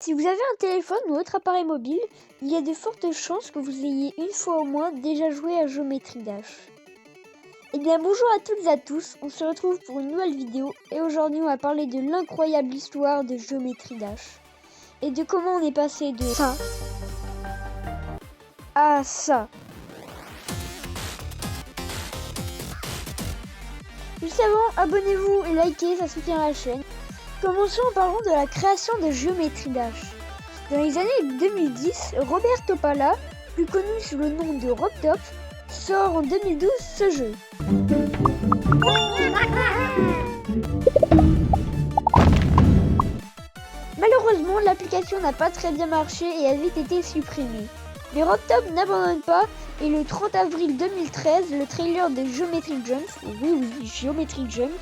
Si vous avez un téléphone ou autre appareil mobile, il y a de fortes chances que vous ayez une fois au moins déjà joué à Geometry Dash. Eh bien bonjour à toutes et à tous, on se retrouve pour une nouvelle vidéo et aujourd'hui on va parler de l'incroyable histoire de Geometry Dash et de comment on est passé de ça à ça. Juste avant, abonnez-vous et likez, ça soutient la chaîne. Commençons en parlant de la création de Geometry Dash. Dans les années 2010, Robert Topala, plus connu sous le nom de RobTop, sort en 2012 ce jeu. Malheureusement, l'application n'a pas très bien marché et a vite été supprimée. Mais RobTop n'abandonne pas et le 30 avril 2013, le trailer de Geometry Jump, oui, Geometry Jump.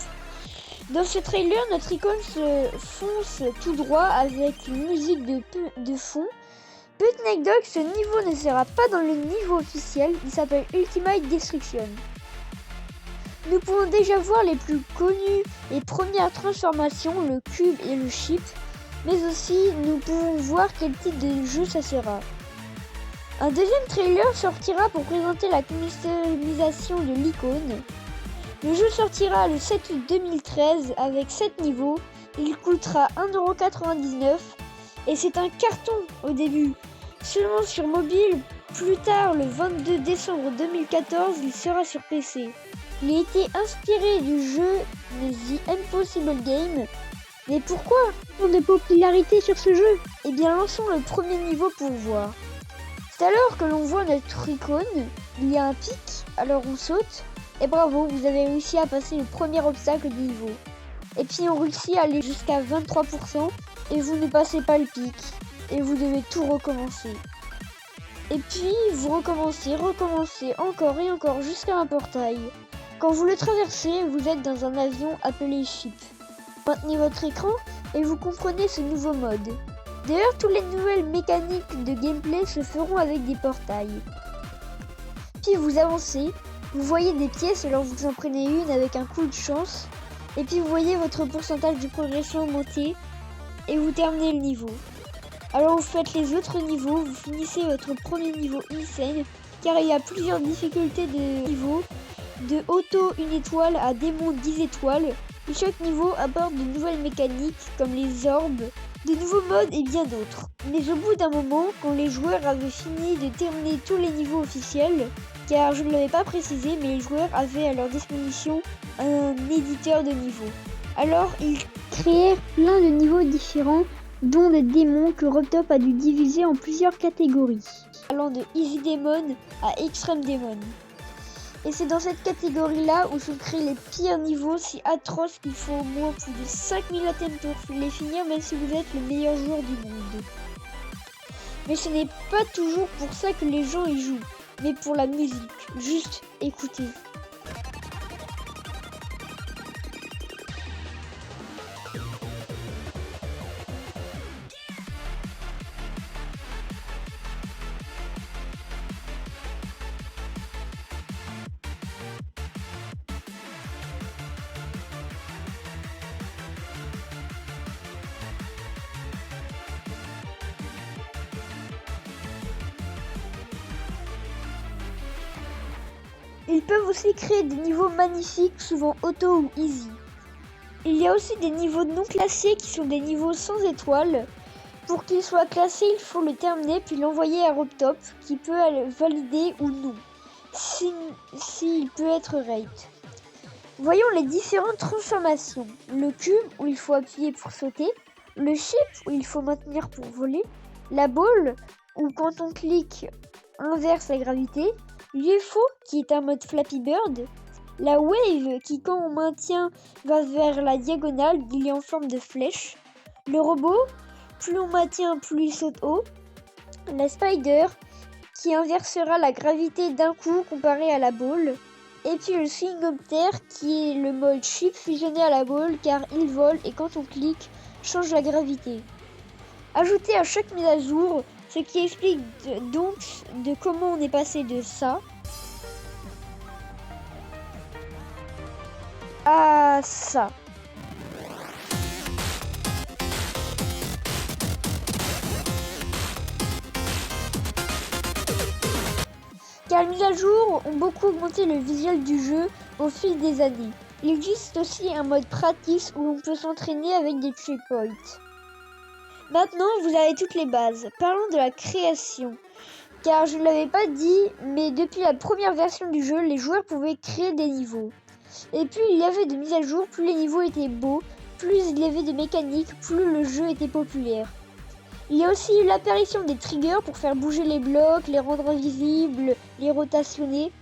Dans ce trailer, notre icône se fonce tout droit avec une musique de fond. Petite anecdote, ce niveau ne sera pas dans le niveau officiel, il s'appelle Ultimate Destruction. Nous pouvons déjà voir les plus connues et premières transformations, le cube et le chip, mais aussi nous pouvons voir quel type de jeu ça sera. Un deuxième trailer sortira pour présenter la customisation de l'icône. Le jeu sortira le 7 août 2013 avec 7 niveaux, il coûtera 1,99€ et c'est un carton au début. Seulement sur mobile, plus tard le 22 décembre 2014, il sera sur PC. Il a été inspiré du jeu de The Impossible Game. Mais pourquoi tant de popularité sur ce jeu? Eh bien lançons le premier niveau pour voir. C'est alors que l'on voit notre icône, il y a un pic, alors on saute. Et bravo, vous avez réussi à passer le premier obstacle du niveau. Et puis on réussit à aller jusqu'à 23% et vous ne passez pas le pic. Et vous devez tout recommencer. Et puis vous recommencez encore et encore jusqu'à un portail. Quand vous le traversez, vous êtes dans un avion appelé Ship. Maintenez votre écran et vous comprenez ce nouveau mode. D'ailleurs, toutes les nouvelles mécaniques de gameplay se feront avec des portails. Puis vous avancez. Vous voyez des pièces, alors vous en prenez une avec un coup de chance. Et puis vous voyez votre pourcentage de progression monter. Et vous terminez le niveau. Alors vous faites les autres niveaux, vous finissez votre premier niveau insane. Car il y a plusieurs difficultés de niveau. De auto 1 étoile à démon 10 étoiles. Et chaque niveau aborde de nouvelles mécaniques comme les orbes, de nouveaux modes et bien d'autres. Mais au bout d'un moment, quand les joueurs avaient fini de terminer tous les niveaux officiels, car je ne l'avais pas précisé, mais les joueurs avaient à leur disposition un éditeur de niveaux. Alors ils créèrent plein de niveaux différents, dont des démons que RobTop a dû diviser en plusieurs catégories, allant de Easy Demon à Extreme Demon. Et c'est dans cette catégorie-là où sont créés les pires niveaux si atroces qu'il faut au moins plus de 5000 items pour les finir, même si vous êtes le meilleur joueur du monde. Mais ce n'est pas toujours pour ça que les gens y jouent, mais pour la musique. Juste écoutez. Ils peuvent aussi créer des niveaux magnifiques, souvent auto ou easy. Il y a aussi des niveaux non classés qui sont des niveaux sans étoiles. Pour qu'ils soient classés, il faut le terminer puis l'envoyer à RobTop qui peut le valider ou non, s'il peut être rate. Voyons les différentes transformations. Le cube où il faut appuyer pour sauter, le chip où il faut maintenir pour voler, la ball où quand on clique inverse la gravité, l'UFO qui est un mode Flappy Bird, la wave qui quand on maintient va vers la diagonale, il est en forme de flèche, le robot, plus on maintient plus il saute haut, la spider qui inversera la gravité d'un coup comparé à la ball, et puis le swingopter qui est le mode chip fusionné à la ball car il vole et quand on clique change la gravité. Ajouté à chaque mise à jour, ce qui explique donc de comment on est passé de ça à ça. car les mises à jour ont beaucoup augmenté le visuel du jeu au fil des années. Il existe aussi un mode practice où l'on peut s'entraîner avec des checkpoints. Maintenant, vous avez toutes les bases. Parlons de la création. Car je ne l'avais pas dit, mais depuis la première version du jeu, les joueurs pouvaient créer des niveaux. Et plus il y avait de mises à jour, plus les niveaux étaient beaux, plus il y avait de mécaniques, plus le jeu était populaire. Il y a aussi eu l'apparition des triggers pour faire bouger les blocs, les rendre invisibles, les rotationner.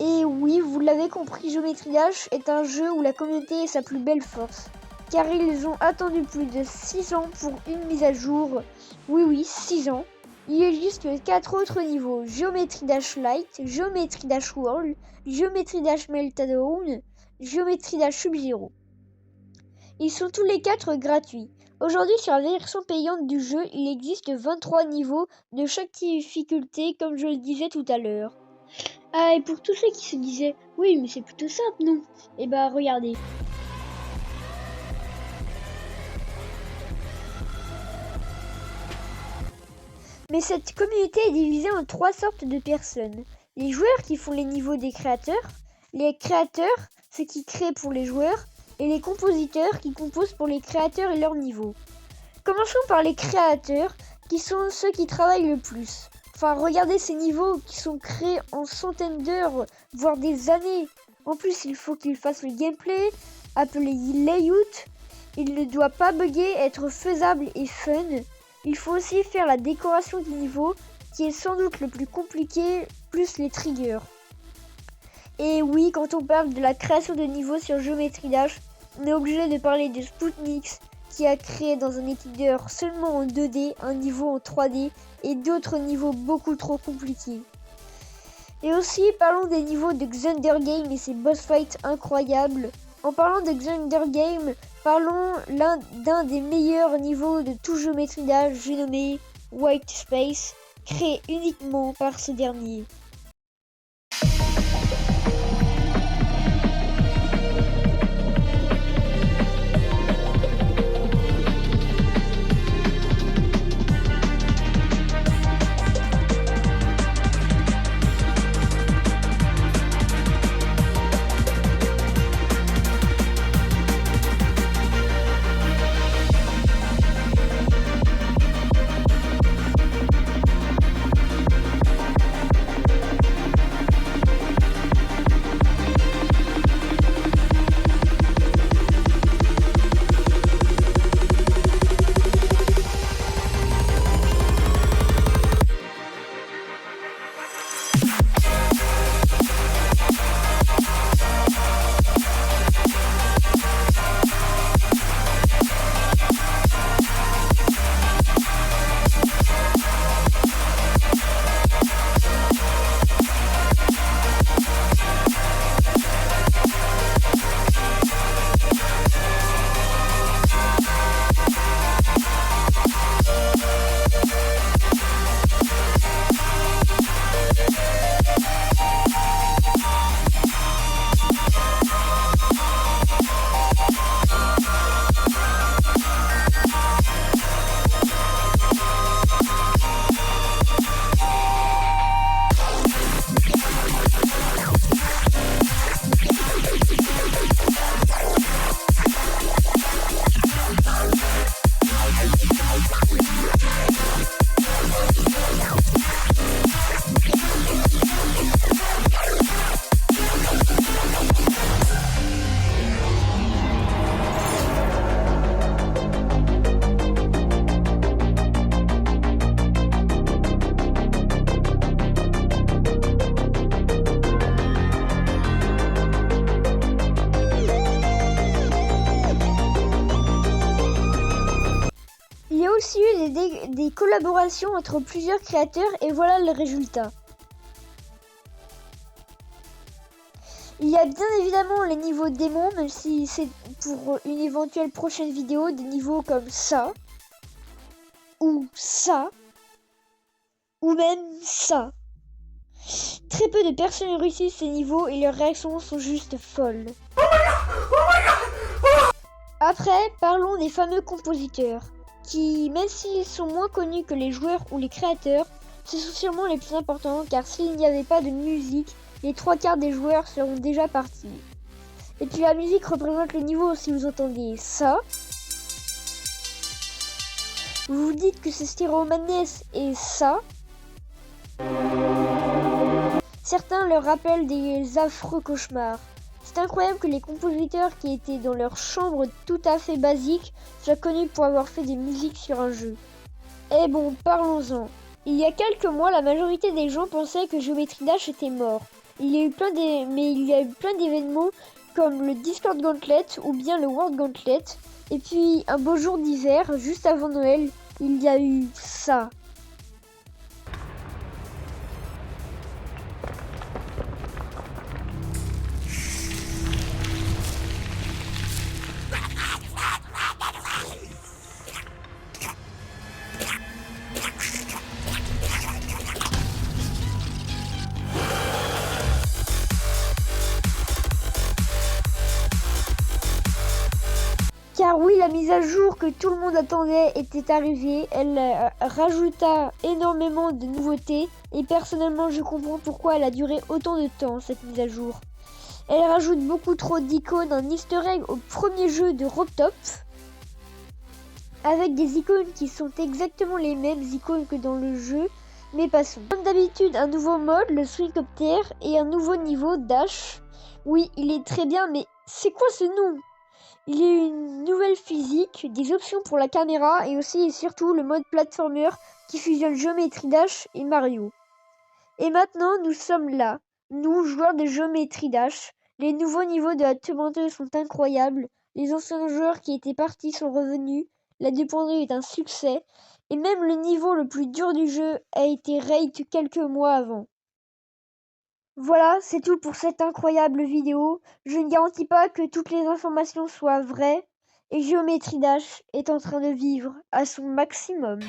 Et oui, vous l'avez compris, Geometry Dash est un jeu où la communauté est sa plus belle force. Car ils ont attendu plus de 6 ans pour une mise à jour. Oui, 6 ans. Il existe 4 autres niveaux. Geometry Dash Light, Geometry Dash World, Geometry Dash Meltdown, Geometry Dash Sub-Zero. Ils sont tous les 4 gratuits. Aujourd'hui, sur la version payante du jeu, il existe 23 niveaux de chaque difficulté, comme je le disais tout à l'heure. Ah, et pour tous ceux qui se disaient « Oui, mais c'est plutôt simple, non ?» Eh ben, regardez. Mais cette communauté est divisée en 3 sortes de personnes. Les joueurs qui font les niveaux des créateurs, les créateurs, ceux qui créent pour les joueurs, et les compositeurs qui composent pour les créateurs et leurs niveaux. Commençons par les créateurs, qui sont ceux qui travaillent le plus. Enfin, regardez ces niveaux qui sont créés en centaines d'heures, voire des années. En plus, il faut qu'ils fassent le gameplay, appelé layout. Il ne doit pas bugger, être faisable et fun. Il faut aussi faire la décoration du niveau, qui est sans doute le plus compliqué, plus les triggers. Et oui, quand on parle de la création de niveaux sur Geometry Dash, on est obligé de parler de Spoutnix, qui a créé dans un éditeur seulement en 2D, un niveau en 3D et d'autres niveaux beaucoup trop compliqués. Et aussi, parlons des niveaux de Xunder Game et ses boss fights incroyables. En parlant de Xunder Game, parlons d'un des meilleurs niveaux de tout Geometry Dash, j'ai nommé White Space, créé uniquement par ce dernier. aussi eu des collaborations entre plusieurs créateurs et voilà le résultat. Il y a bien évidemment les niveaux démons, même si c'est pour une éventuelle prochaine vidéo, des niveaux comme ça, ou ça, ou même ça. Très peu de personnes réussissent ces niveaux et leurs réactions sont juste folles. Après, parlons des fameux compositeurs, qui, même s'ils sont moins connus que les joueurs ou les créateurs, Ce sont sûrement les plus importants car s'il n'y avait pas de musique, les 3/4 des joueurs seront déjà partis. Et puis la musique représente le niveau. Si vous entendez ça, vous vous dites que c'est Stereo Madness et ça, certains leur rappellent des affreux cauchemars. C'est incroyable que les compositeurs qui étaient dans leur chambre tout à fait basique soient connus pour avoir fait des musiques sur un jeu. Eh bon, parlons-en. Il y a quelques mois, la majorité des gens pensaient que Geometry Dash était mort. Mais il y a eu plein d'événements comme le Discord Gauntlet ou bien le World Gauntlet. Et puis, un beau jour d'hiver, juste avant Noël, il y a eu ça. Car oui, la mise à jour que tout le monde attendait était arrivée. Elle rajouta énormément de nouveautés. Et personnellement, je comprends pourquoi elle a duré autant de temps, cette mise à jour. Elle rajoute beaucoup trop d'icônes, un easter egg au premier jeu de Robtop. Avec des icônes qui sont exactement les mêmes icônes que dans le jeu. Mais passons. Comme d'habitude, un nouveau mode, le Swingcopter, et un nouveau niveau, Dash. Oui, il est très bien, mais c'est quoi ce nom ? Il y a une nouvelle physique, des options pour la caméra et aussi et surtout le mode platformer qui fusionne Geometry Dash et Mario. Et maintenant, nous sommes là, nous, joueurs de Geometry Dash. Les nouveaux niveaux de la tourmenteuse sont incroyables, les anciens joueurs qui étaient partis sont revenus, la dépenderie est un succès, et même le niveau le plus dur du jeu a été raid quelques mois avant. Voilà, c'est tout pour cette incroyable vidéo. Je ne garantis pas que toutes les informations soient vraies et Geometry Dash est en train de vivre à son maximum.